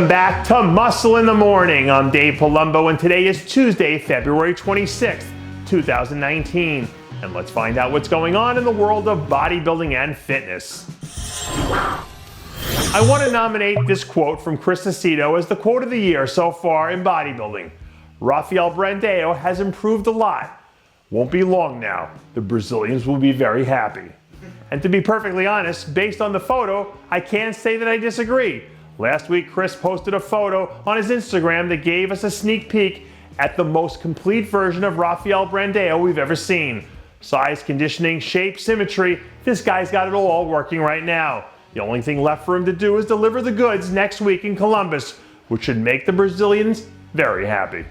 Welcome back to Muscle in the Morning. I'm Dave Palumbo, and today is Tuesday, February 26th, 2019. And let's find out what's going on in the world of bodybuilding and fitness. I want to nominate this quote from Chris Aceto as the quote of the year so far in bodybuilding. Rafael Brandao has improved a lot. Won't be long now. The Brazilians will be very happy. And to be perfectly honest, based on the photo, I can't say that I disagree. Last week, Chris posted a photo on his Instagram that gave us a sneak peek at the most complete version of Rafael Brandao we've ever seen. Size, conditioning, shape, symmetry, this guy's got it all working right now. The only thing left for him to do is deliver the goods next week in Columbus, which should make the Brazilians very happy.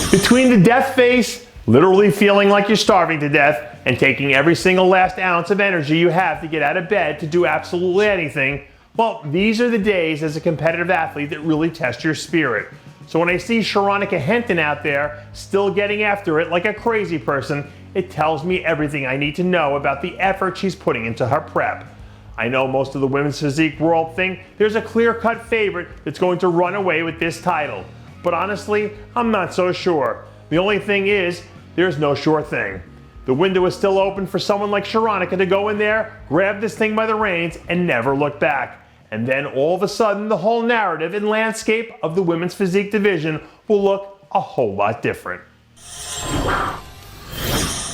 Between the death face, literally feeling like you're starving to death, and taking every single last ounce of energy you have to get out of bed to do absolutely anything, well, these are the days as a competitive athlete that really test your spirit. So when I see Sheronica Henton out there still getting after it like a crazy person, it tells me everything I need to know about the effort she's putting into her prep. I know most of the women's physique world think there's a clear-cut favorite that's going to run away with this title. But honestly, I'm not so sure. The only thing is, there's no sure thing. The window is still open for someone like Sheronica to go in there, grab this thing by the reins, and never look back. And then all of a sudden, the whole narrative and landscape of the women's physique division will look a whole lot different.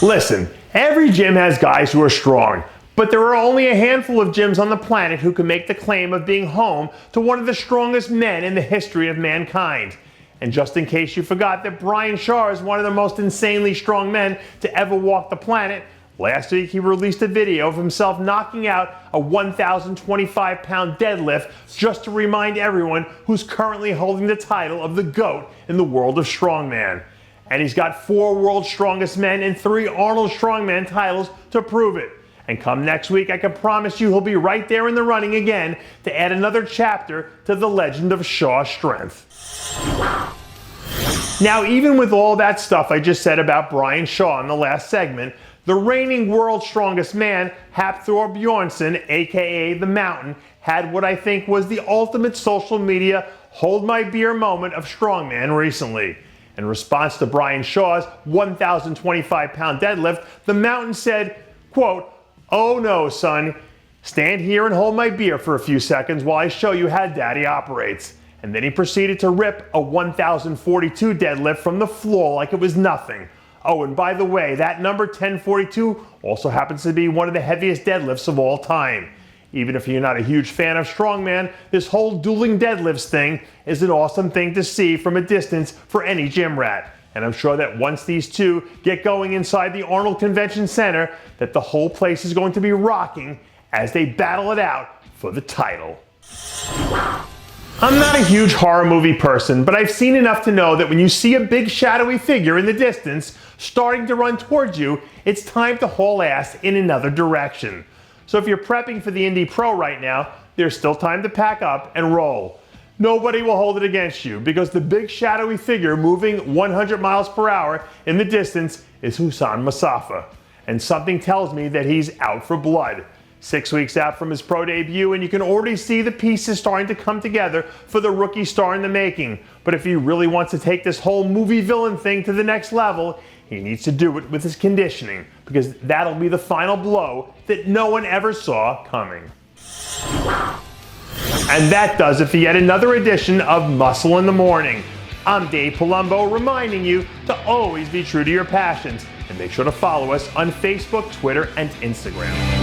Listen, every gym has guys who are strong, but there are only a handful of gyms on the planet who can make the claim of being home to one of the strongest men in the history of mankind. And just in case you forgot that Brian Shaw is one of the most insanely strong men to ever walk the planet, last week he released a video of himself knocking out a 1,025-pound deadlift just to remind everyone who's currently holding the title of the GOAT in the world of strongman. And he's got 4 World's Strongest Men and 3 Arnold Strongman titles to prove it. And come next week, I can promise you he'll be right there in the running again to add another chapter to the legend of Shaw's strength. Now, even with all that stuff I just said about Brian Shaw in the last segment, the reigning world's strongest man, Hafþór Björnsson, aka The Mountain, had what I think was the ultimate social media hold my beer moment of strongman recently. In response to Brian Shaw's 1,025-pound deadlift, The Mountain said, quote, "Oh no, son, stand here and hold my beer for a few seconds while I show you how daddy operates." And then he proceeded to rip a 1,042 deadlift from the floor like it was nothing. Oh, and by the way, that number 1042 also happens to be one of the heaviest deadlifts of all time. Even if you're not a huge fan of strongman, this whole dueling deadlifts thing is an awesome thing to see from a distance for any gym rat. And I'm sure that once these two get going inside the Arnold Convention Center, that the whole place is going to be rocking as they battle it out for the title. I'm not a huge horror movie person, but I've seen enough to know that when you see a big shadowy figure in the distance starting to run towards you, it's time to haul ass in another direction. So if you're prepping for the Indy Pro right now, there's still time to pack up and roll. Nobody will hold it against you because the big shadowy figure moving 100 miles per hour in the distance is Hassan Mostafa. And something tells me that he's out for blood. 6 weeks out from his pro debut, and you can already see the pieces starting to come together for the rookie star in the making. But if he really wants to take this whole movie villain thing to the next level, he needs to do it with his conditioning, because that'll be the final blow that no one ever saw coming. And that does it for yet another edition of Muscle in the Morning. I'm Dave Palumbo, reminding you to always be true to your passions, and make sure to follow us on Facebook, Twitter, and Instagram.